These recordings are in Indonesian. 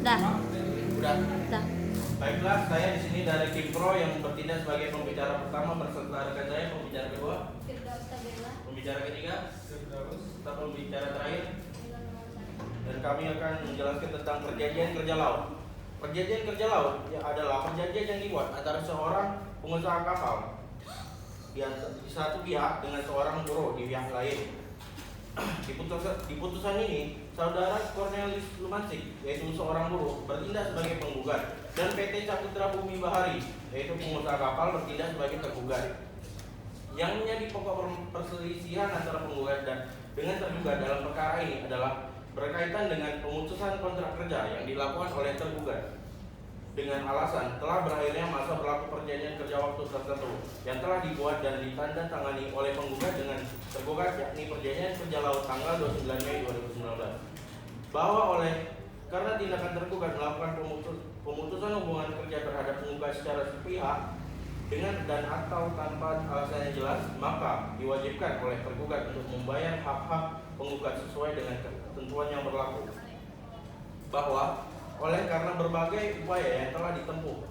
Dah. Udah. Dah. Baiklah, saya di sini dari tim Pro yang bertindak sebagai pembicara pertama beserta rekan saya, pembicara kedua, pembicara ketiga, serta pembicara terakhir. Dan kami akan menjelaskan tentang perjanjian kerja laut. Perjanjian kerja laut adalah perjanjian yang dibuat antara seorang pengusaha kapal di satu pihak dengan seorang buruh di pihak lain. Di putusan ini, saudara Cornelis Lumansik, yaitu seorang buruh, bertindak sebagai penggugat, dan PT Saputra Bumi Bahari, yaitu pengusaha kapal, bertindak sebagai tergugat. Yang menjadi pokok perselisihan antara penggugat dan dengan tergugat dalam perkara ini adalah berkaitan dengan pemutusan kontrak kerja yang dilakukan oleh tergugat dengan alasan telah berakhirnya masa berlaku perjanjian kerja waktu tertentu yang telah dibuat dan ditandatangani oleh penggugat dengan tergugat, yakni perjanjian kerja laut tanggal 29 Mei 2019, bahwa karena tindakan tergugat melakukan pemutusan hubungan kerja terhadap penggugat secara sepihak dengan dan atau tanpa alasan yang jelas, maka diwajibkan oleh tergugat untuk membayar hak-hak penggugat sesuai dengan ketentuan yang berlaku. Bahwa karena berbagai upaya yang telah ditempuh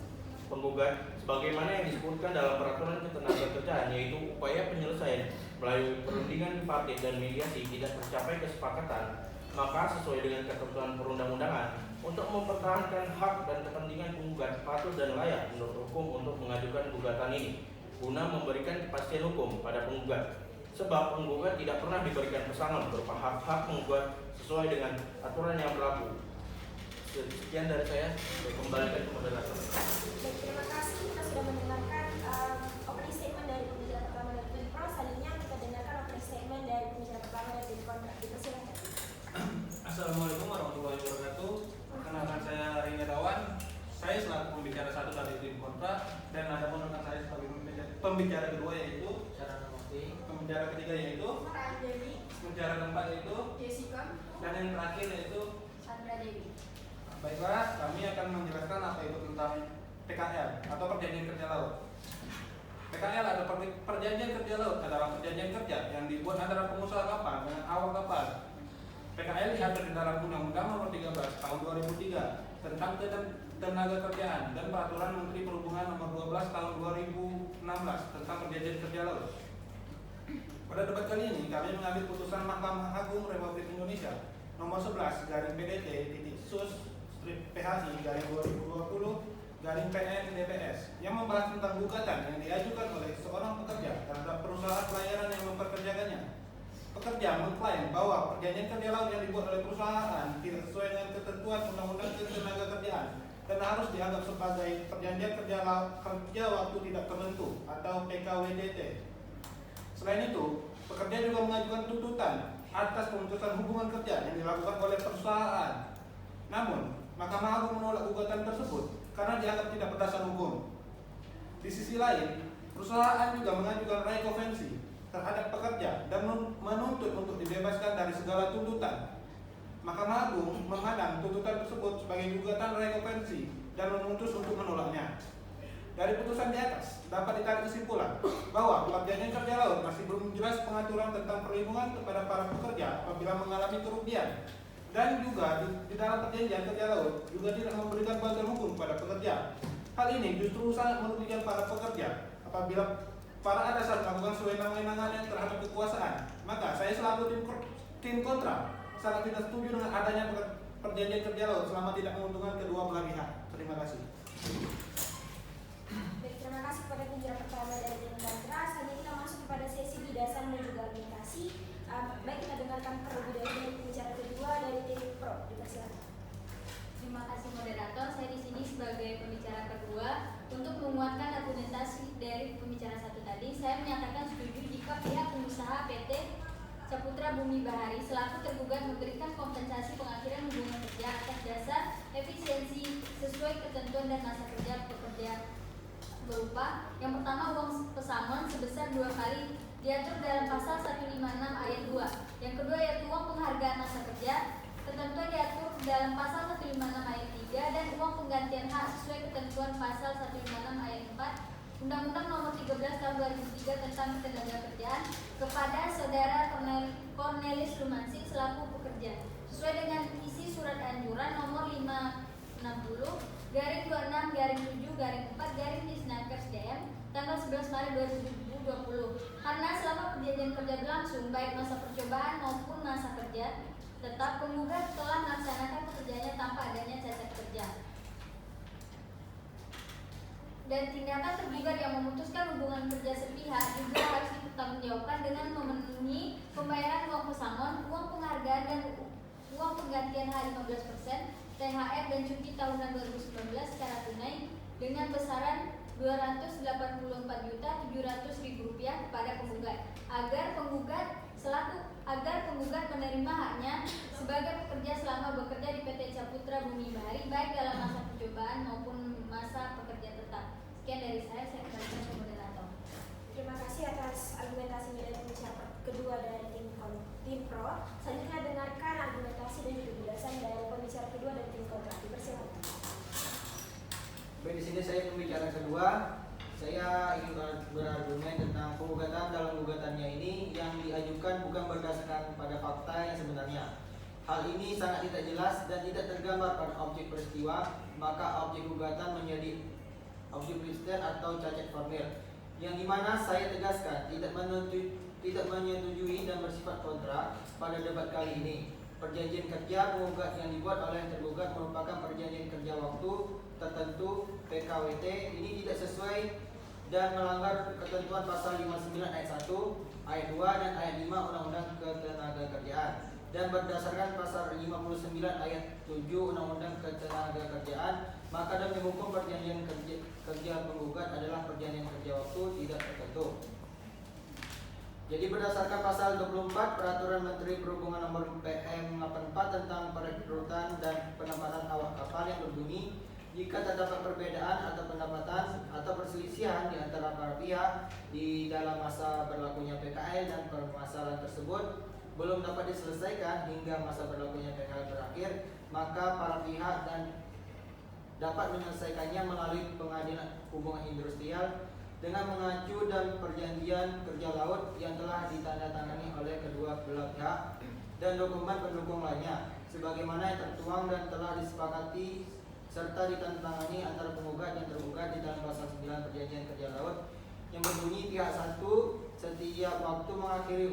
penggugat sebagaimana yang disebutkan dalam peraturan ketenagakerjaan, yaitu upaya penyelesaian melalui perundingan bipartit dan mediasi tidak tercapai kesepakatan, maka sesuai dengan ketentuan perundang-undangan untuk mempertahankan hak dan kepentingan penggugat patut dan layak menurut hukum untuk mengajukan gugatan ini guna memberikan kepastian hukum pada penggugat, sebab penggugat tidak pernah diberikan pesangon berupa hak-hak penggugat sesuai dengan aturan yang berlaku. Sekian dari saya kembalikan ke moderator. Baik, terima kasih. Kita sudah mendengarkan opening statement dari pembicara pertama dari tim Pro. Selanjutnya kita dengarkan opening statement dari pembicara pertama dari tim Kontra. Dipersilakan. Assalamualaikum warahmatullahi wabarakatuh. Perkenalkan, saya Rini Rawan. Saya selaku pembicara satu dari tim Kontra, dan ada rekan saya sebagai pembicara kedua, yaitu pembicara ketiga yaitu pembicara keempat yaitu Jessica, dan yang terakhir yaitu Sandra Dewi. Baiklah, kami akan menjelaskan apa itu tentang PKL atau perjanjian kerja laut. PKL atau perjanjian kerja laut adalah perjanjian kerja yang dibuat antara pengusaha kapal dengan awak kapal. PKL diatur di dalam Undang-Undang Nomor 13 Tahun 2003 tentang tenaga kerjaan dan Peraturan Menteri Perhubungan Nomor 12 Tahun 2016 tentang perjanjian kerja laut. Pada debat kali ini kami mengambil putusan Mahkamah Agung Republik Indonesia Nomor 11 garing PDT sus PHI garing 2020 garing PN DPS yang membahas tentang gugatan yang diajukan oleh seorang pekerja terhadap perusahaan pelayaran yang memperkerjakannya. Pekerja mengklaim bahwa perjanjian kerja laut yang dibuat oleh perusahaan tidak sesuai dengan ketentuan Undang-Undang Ketenagakerjaan dan harus dianggap sebagai perjanjian kerja waktu tidak tertentu atau PKWDT. Selain itu, pekerja juga mengajukan tuntutan atas pemutusan hubungan kerja yang dilakukan oleh perusahaan. Namun, Mahkamah Agung menolak gugatan tersebut karena dianggap tidak berdasar hukum. Di sisi lain, perusahaan juga mengajukan rekonvensi terhadap pekerja dan menuntut untuk dibebaskan dari segala tuntutan. Mahkamah Agung memandang tuntutan tersebut sebagai gugatan rekonvensi dan memutus untuk menolaknya. Dari putusan di atas dapat ditarik kesimpulan bahwa perjanjian kerja laut masih belum jelas pengaturan tentang perlindungan kepada para pekerja apabila mengalami kerugian, dan juga di dalam perjanjian kerja laut juga tidak memberikan bantuan hukum kepada pekerja. Hal ini justru sangat merugikan para pekerja apabila para atasan melakukan sewenang-wenangan terhadap kekuasaan. Maka saya selaku tim kontra sangat tidak setuju dengan adanya perjanjian kerja laut selama tidak menguntungkan kedua belah pihak. Terima kasih. Baik, terima kasih kepada pembicara pertama dari tim Kontra. Selanjutnya kita masuk kepada sesi bidasan dan juga argumentasi. Baik, kita dengarkan terlebih dahulu dari pembicara kedua dari tim Pro. Dipersilakan. Terima kasih moderator. Saya di sini sebagai pembicara kedua untuk menguatkan argumentasi dari pembicara satu tadi. Saya menyatakan setuju jika pihak pengusaha PT Saputra Bumi Bahari selaku tergugat memberikan kompensasi pengakhiran hubungan kerja atas dasar efisiensi sesuai ketentuan dan masa kerja pekerja berupa yang pertama uang pesangon sebesar 2 kali diatur dalam pasal 156 ayat 2. Yang kedua yaitu uang penghargaan masa kerja. Ketentuan diatur dalam pasal 156 ayat 3 dan uang penggantian hak sesuai ketentuan pasal 156 ayat 4 Undang-Undang Nomor 13 Tahun 2003 tentang Ketenagakerjaan kepada Saudara Cornelis Lumansik selaku pekerja sesuai dengan isi surat anjuran nomor 5 10/4/Disnaker/DM tanggal 11 Maret 2020. Karena selama perjanjian kerja berlangsung, baik masa percobaan maupun masa kerja tetap, penggugat telah melaksanakan pekerjaannya tanpa adanya cacat kerja. Dan tindakan tergugat yang memutuskan hubungan kerja sepihak juga harus dipertanggungjawabkan dengan memenuhi pembayaran uang pesangon, uang penghargaan dan uang penggantian H15%, THR dan cuti tahunan 2019 secara tunai dengan besaran Rp284.700.000 kepada penggugat agar penggugat menerima haknya sebagai pekerja selama bekerja di PT Caputra Bumi Bahari baik dalam masa percobaan maupun masa pekerja tetap. Sekian dari saya kembalikan ke moderator. Terima kasih atas argumentasinya dari pembicara kedua dari tim pro. Selanjutnya dengarkan argumentasi dan juga penjelasan dari pembicara kedua dari tim kontra. Dipersilakan. Baik, di sini saya pembicara kedua. Saya ingin berargumen tentang penggugatan. Dalam gugatannya ini yang diajukan bukan berdasarkan pada fakta yang sebenarnya. Hal ini sangat tidak jelas dan tidak tergambar pada objek peristiwa, maka objek gugatan menjadi objek peristiwa atau cacat formil, yang dimana saya tegaskan tidak menyetujui dan bersifat kontra pada debat kali ini. Perjanjian kerja penggugat yang dibuat oleh tergugat merupakan perjanjian kerja waktu tertentu PKWT. Ini tidak sesuai dan melanggar ketentuan pasal 59 ayat 1, ayat 2 dan ayat 5 Undang-Undang Ketenagakerjaan, dan berdasarkan pasal 59 ayat 7 Undang-Undang Ketenagakerjaan, maka demi hukum perjanjian kerja penggugat adalah perjanjian kerja waktu tidak tertentu. Jadi berdasarkan pasal 24 Peraturan Menteri Perhubungan Nomor PM 84 tentang perekrutan dan penempatan awak kapal yang berbunyi, jika terdapat perbedaan atau pendapatan atau perselisihan di antara para pihak di dalam masa berlakunya PKL dan permasalahan tersebut belum dapat diselesaikan hingga masa berlakunya PKL berakhir, maka para pihak dan dapat menyelesaikannya melalui pengadilan hubungan industrial dengan mengacu dan perjanjian kerja laut yang telah ditandatangani oleh kedua belah pihak dan dokumen pendukung lainnya sebagaimana yang tertuang dan telah disepakati serta ditandatangani antara penggugat dan tergugat di dalam pasal 9 perjanjian kerja laut yang berbunyi pihak satu setiap waktu mengakhiri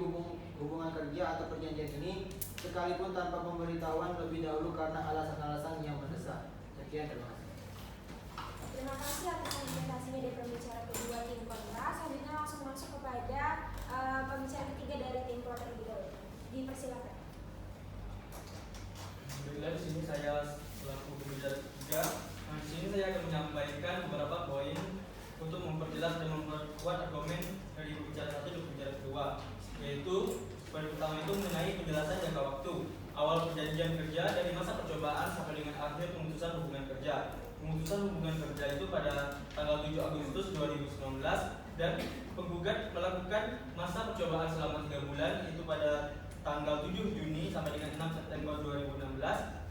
hubungan kerja atau perjanjian ini sekalipun tanpa pemberitahuan lebih dahulu karena alasan-alasan yang mendesak. Sekian, terima kasih. Terima kasih atas argumentasinya dari pembicara kedua tim kontra. Selanjutnya langsung masuk kepada pembicara ketiga dari tim pro terlebih dahulu. Dipersilakan. Baiklah, di sini saya selaku pembicara ketiga. Di sini saya akan menyampaikan beberapa poin untuk memperjelas dan memperkuat argumen dari pembicara satu dan pembicara kedua, yaitu poin pertama itu mengenai penjelasan jangka waktu awal perjanjian kerja dari masa percobaan sampai dengan akhir pemutusan hubungan kerja. Pemutusan hubungan kerja itu pada tanggal 7 Agustus 2019 dan penggugat melakukan masa percobaan selama 3 bulan itu pada tanggal 7 Juni sampai dengan 6 September 2016.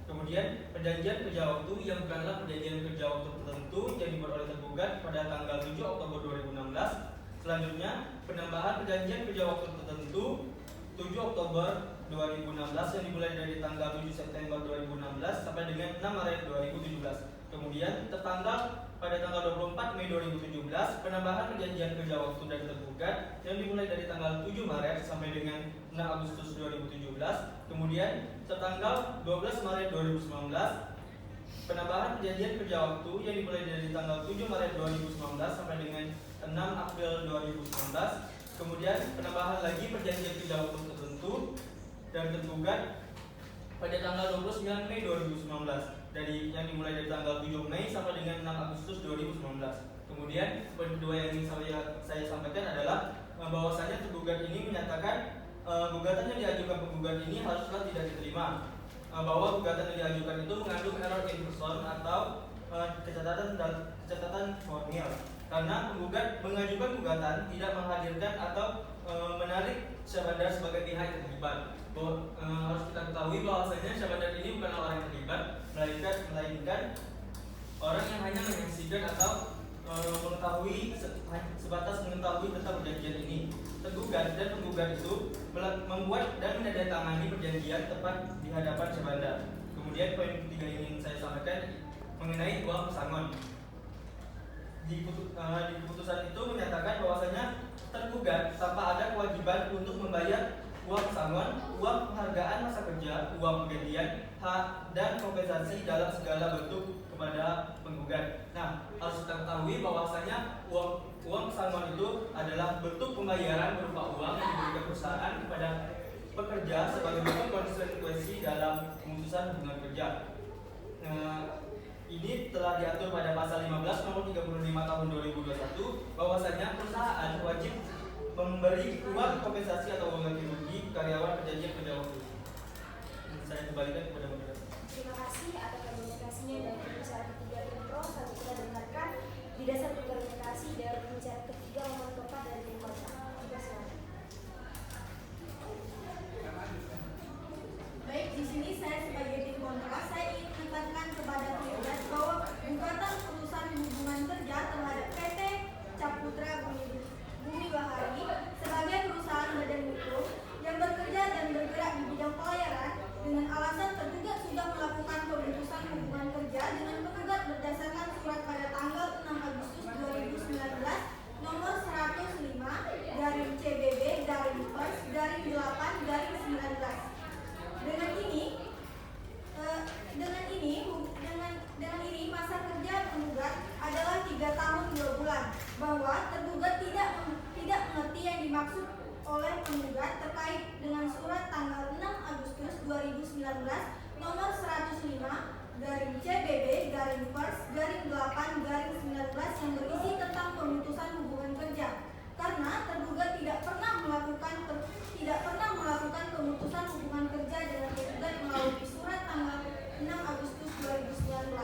Kemudian perjanjian kerja waktu yang bukanlah perjanjian kerja waktu tertentu yang dibuat oleh tergugat pada tanggal 7 Oktober 2016. Selanjutnya penambahan perjanjian kerja waktu tertentu 7 Oktober 2016 yang dimulai dari tanggal 7 September 2016 sampai dengan 6 Maret 2017. Kemudian tertanggal pada tanggal 24 Mei 2017 penambahan perjanjian kerja waktu dari tergugat yang dimulai dari tanggal 7 Maret sampai dengan 6 Agustus 2017. Kemudian tertanggal 12 Maret 2019 penambahan perjanjian kerja waktu yang dimulai dari tanggal 7 Maret 2019 sampai dengan 6 April 2019. Kemudian penambahan lagi perjanjian kerja waktu tertentu dari tergugat pada tanggal 29 Mei 2019 dari yang dimulai dari tanggal 7 Mei sampai dengan 6 Agustus 2019. Kemudian poin kedua yang ingin saya sampaikan adalah bahwasanya tergugat ini menyatakan gugatan yang diajukan penggugat ini haruslah tidak diterima, bahwa gugatan yang diajukan itu mengandung error in person atau kecacatan formil karena penggugat mengajukan gugatan tidak menghadirkan atau menarik Syahbandar sebagai pihak yang terlibat. Harus kita ketahui bahwasanya Syahbandar ini bukan orang yang terlibat, melainkan orang yang hanya menyaksikan atau mengetahui sebatas mengetahui tentang perjanjian ini. Tergugat dan penggugat itu membuat dan menandatangani perjanjian tepat di hadapan Syahbandar. Kemudian poin ketiga yang ingin saya sampaikan mengenai uang pesangon. di keputusan itu menyatakan bahwasanya tergugat tanpa ada kewajiban untuk membayar uang pesangon, uang penghargaan masa kerja, uang penggantian, hak, dan kompensasi dalam segala bentuk kepada penggugat. Nah, harus kita ketahui bahwasanya uang pesangon itu adalah bentuk pembayaran berupa uang yang diberikan perusahaan kepada pekerja sebagai bentuk konsekuensi dalam pemutusan hubungan kerja. Ini telah diatur pada pasal 15 nomor 35 tahun 2021 bahwasanya perusahaan wajib memberi uang kompensasi atau uang ganti rugi karyawan perjanjian kerja waktu. Saya kembalikan kepada moderator. Terima kasih atas argumentasinya dari pembicara ketiga tim pro. Selanjutnya kita dengarkan di dasar argumentasi dari pembicara ketiga nomor 4 dari tim kontra. Silakan. Baik, di sini saya sebagai tim kontra, saya ingin menekankan kepada penggugat bahwa gugatan perusahaan hubungan kerja terhadap PT Caputra Bumi Bahari sebagai perusahaan badan hukum yang bekerja dan bergerak di bidang pelayaran dengan alasan tergugat sudah melakukan pemutusan hubungan kerja dengan penggugat berdasarkan surat pada tanggal 6 Agustus 2019 nomor 105 garing CBB garing Pers garing 8 garing 19. Dengan ini masa kerja penggugat adalah 3 tahun 2 bulan, bahwa tergugat tidak mengerti yang dimaksud oleh penggugat terkait dengan surat tanggal 6 Agustus 2019 nomor 105 garing CBB garing Pers garing 8 garing 19 yang berisi tentang pemutusan hubungan kerja, karena tergugat tidak pernah melakukan pemutusan hubungan kerja dengan penggugat melalui surat tanggal 6 Agustus 2019,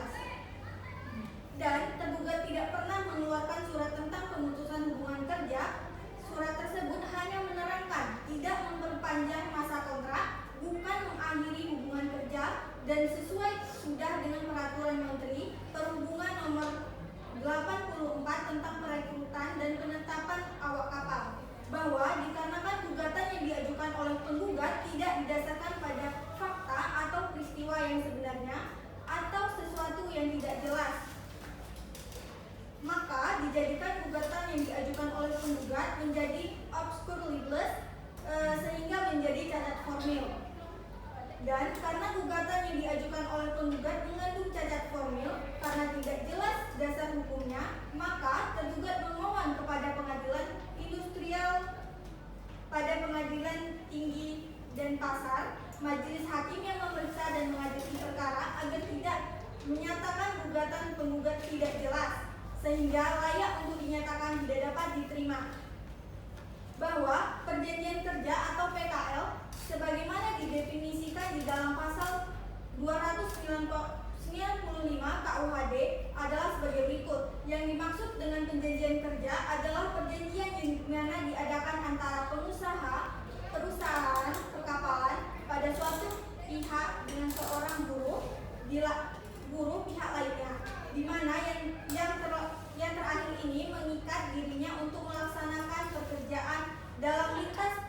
dan tergugat tidak pernah mengeluarkan surat tentang pemutusan hubungan kerja. Surat tersebut hanya menerangkan tidak memperpanjang masa kontrak, bukan mengakhiri hubungan kerja, dan sesuai sudah dengan peraturan Menteri Perhubungan nomor 84 tentang perekrutan dan penetapan awak kapal, bahwa dikarenakan gugatan yang diajukan oleh penggugat tidak didasarkan pada fakta atau peristiwa yang sebenarnya atau sesuatu yang tidak jelas, maka dijadikan gugatan yang diajukan oleh penggugat menjadi obscur libelous sehingga menjadi cacat formil. Dan karena gugatan yang diajukan oleh penggugat mengandung cacat formil karena tidak jelas dasar hukumnya, maka tergugat memohon kepada pengadilan industrial pada Pengadilan Tinggi Denpasar, majelis hakim yang memeriksa dan mengadili perkara agar tidak menyatakan gugatan penggugat tidak jelas sehingga layak untuk dinyatakan tidak dapat diterima, bahwa perjanjian kerja atau PKL sebagaimana didefinisikan di dalam pasal 295 KUHD adalah sebagai berikut. Yang dimaksud dengan perjanjian kerja adalah perjanjian yang dimana diadakan antara perusahaan perkapalan pada suatu pihak dengan seorang buruh pihak lainnya, di mana yang terakhir ini mengikat dirinya untuk melaksanakan pekerjaan dalam lintas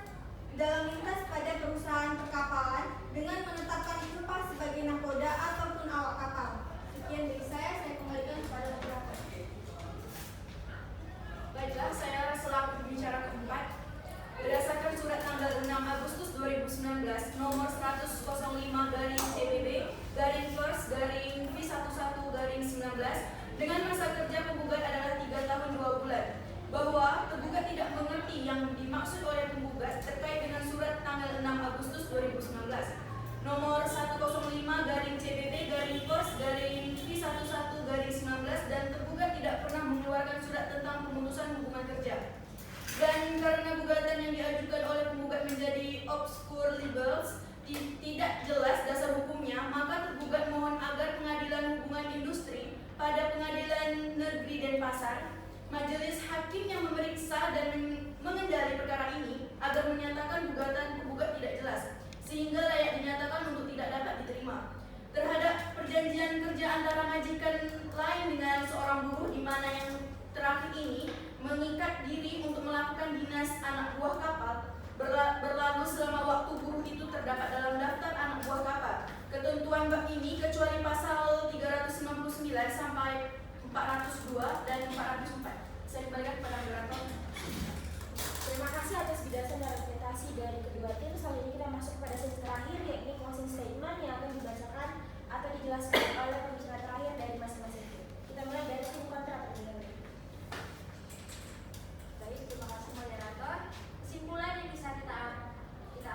pada perusahaan perkapalan dengan menetapkan upah sebagai nahkoda ataupun awak kapal. Sekian dari saya kembalikan kepada moderator. Baiklah, saya selaku pembicara keempat, berdasarkan surat tanggal 6 Agustus 2019 nomor 105 garing CBB garing Pers garing V11 garing 19 dengan masa kerja penggugat adalah 3 tahun 2 bulan, bahwa tergugat tidak mengerti yang dimaksud oleh penggugat terkait dengan surat tanggal 6 Agustus 2019 nomor 105 garing CBB garing Pers garing V11 garing 19, dan tergugat tidak pernah mengeluarkan surat tentang pemutusan hubungan kerja. Dan karena gugatan yang diajukan oleh penggugat menjadi obscur libels, tidak jelas dasar hukumnya, maka tergugat mohon agar Pengadilan Hubungan Industri pada Pengadilan Negeri Denpasar, majelis hakim yang memeriksa dan mengendali perkara ini agar menyatakan gugatan penggugat tidak jelas sehingga layak dinyatakan untuk tidak dapat diterima terhadap perjanjian kerja antara majikan lain dengan seorang buruh, di mana yang terakhir ini mengikat diri untuk melakukan dinas anak buah kapal berlaku selama waktu buruh itu terdapat dalam daftar anak buah kapal. Ketentuan bab ini kecuali pasal 369 sampai 402 dan 403 kembalikan kepada moderator. Terima kasih atas penjelasan dan argumentasi dari kedua tim. Selanjutnya kita masuk pada sesi terakhir, yakni closing statement yang akan dibacakan atau dijelaskan oleh pembicara terakhir dari masing-masing tim. Kita mulai dari tim kontra terlebih dahulu. Baik, terima kasih moderator. Kesimpulan yang bisa kita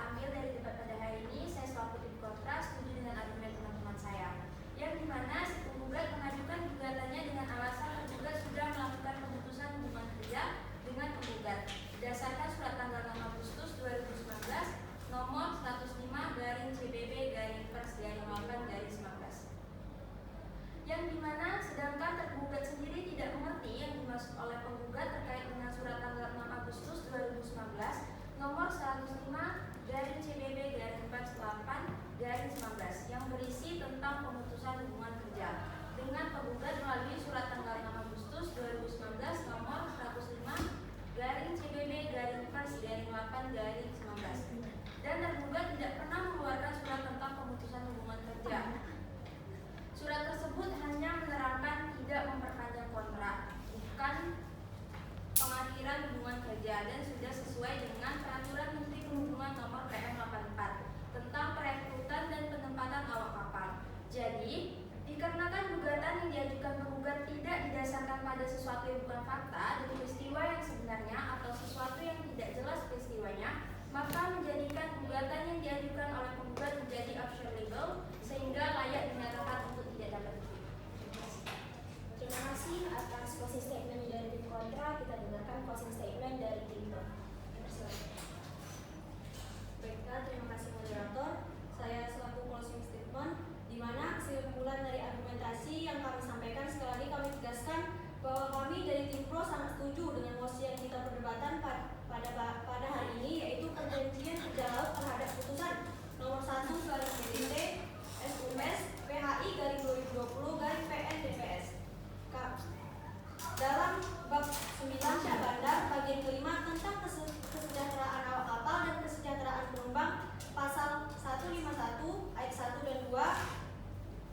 ambil dari debat pada hari ini, saya selaku tim kontra setuju dengan argumen teman-teman saya, yang dimana si penggugat mengajukan gugatannya dengan alasan penggugat sudah melakukan pemutusan hubungan kerja dengan penggugat berdasarkan surat tanggal 6 Agustus 2019 nomor 105/CBB/Pers/8/19, yang dimana sedangkan tergugat sendiri tidak mengerti yang dimaksud oleh penggugat terkait dengan surat tanggal 6 Agustus 2019 nomor 105/CBB/Pers/8/19 yang berisi tentang pemutusan hubungan kerja dengan penggugat melalui surat tanggal 6 Agustus 2019 nomor 105/CBB/Pers/8/19 dan tergugat tidak pernah mengeluarkan surat tentang pemutusan hubungan kerja. Surat tersebut hanya menerangkan tidak memperpanjang kontrak, bukan pengakhiran hubungan kerja, dan sudah sesuai dengan Peraturan Menteri Perhubungan Nomor PM 84 tentang perekrutan dan penempatan awak kapal. Jadi, dikarenakan gugatan yang diajukan penggugat tidak didasarkan pada sesuatu yang bukan fakta dan peristiwa yang sebenarnya atau sesuatu yang tidak jelas peristiwanya, maka menjadikan gugatan yang diajukan oleh penggugat menjadi absurd sehingga layak dinyatakan untuk tidak dapat diterima. Terima kasih atas closing statement dari tim kontra. Kita dengarkan closing statement dari tim pro. Baiklah, terima kasih moderator. Saya selaku closing statement, di mana kesimpulan dari argumentasi yang kami sampaikan, sekali lagi kami tegaskan bahwa kami dari tim pro sangat setuju dengan mosi yang kita perdebatan pada hari ini, yaitu perjanjian kerja laut terhadap putusan nomor 1/PDT SUMS PHI/2020/PN-DPS. Dalam bab 9 Syah Bandar bagian kelima tentang kesejahteraan awak kapal dan kesejahteraan penumpang, pasal 151 ayat 1 dan 2,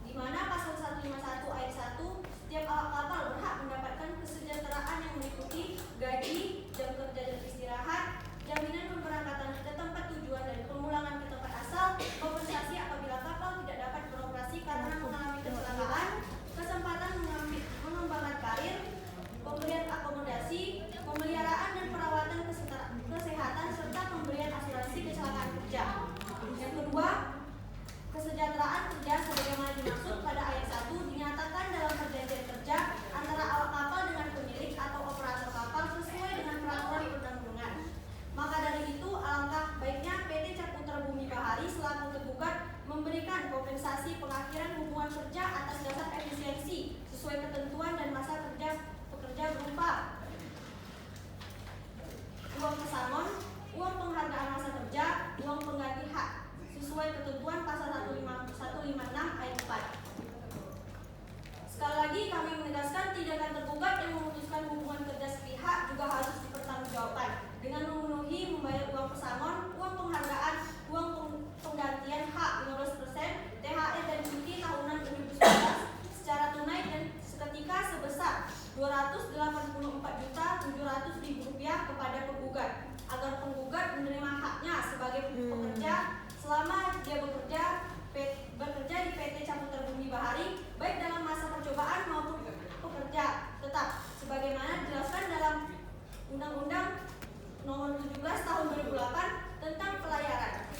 di mana pasal 151 ayat 1, setiap awak kapal berhak mendapatkan kesejahteraan yang meliputi gaji, jam kerja dan istirahat, jaminan pemberangkatan ke tempat tujuan dan pemulangan ke tempat asal, kompensasi apabila kapal tidak dapat beroperasi karena mengalami kecelakaan, kesempatan mengembangkan karir, pemberian akomodasi, pemeliharaan dan perawatan kesehatan, serta pemberian asuransi kecelakaan kerja. Yang kedua, kesejahteraan kerja sebagaimana dimaksud pada ayat 1 dinyatakan dalam perjanjian kerja antara awak kapal dengan pemilik atau operator kapal sesuai dengan peraturan perundang-undangan. Maka dari itu, alangkah baiknya PT Caputra Bumi Bahari selaku tergugat memberikan kompensasi pengakhiran hubungan kerja atas dasar efisiensi sesuai ketentuan dan masa kerja pekerja berupa uang pesangon, uang penghargaan masa kerja, uang pengganti hak sesuai ketentuan pasal 156 ayat 4. Sekali lagi kami menegaskan tindakan tergugat yang memutuskan hubungan kerja sepihak juga harus dipertanggungjawabkan dengan memenuhi membayar uang pesangon, uang penghargaan, uang penggantian hak 15%, THR dan cuti tahunan 2019 secara tunai dan seketika sebesar Rp284.700.000 kepada penggugat agar penggugat menerima haknya sebagai pekerja selama dia bekerja di PT Caputra Bumi Bahari, baik dalam masa percobaan maupun pekerja tetap sebagaimana dijelaskan dalam Undang-Undang Nomor 17 Tahun 2008 tentang pelayaran.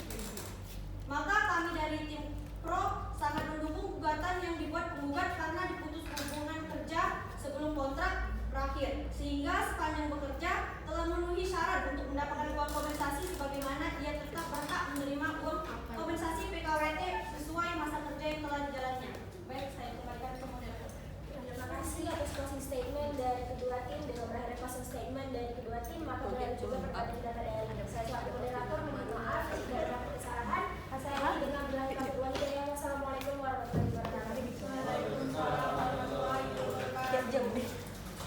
Maka kami dari tim pro sangat mendukung gugatan yang dibuat penggugat karena diputus hubungan kerja sebelum kontrak berakhir, sehingga sepanjang bekerja telah memenuhi syarat untuk mendapatkan uang kompensasi sebagaimana ia tetap berhak menerima uang kompensasi PKWT sesuai masa kerja yang telah dijalannya. Baik, saya kembalikan ke moderator. Terima kasih atas closing statement dari kedua tim. Dengan berakhir closing statement dari kedua tim, maka berakhir juga pertanyaan kita pada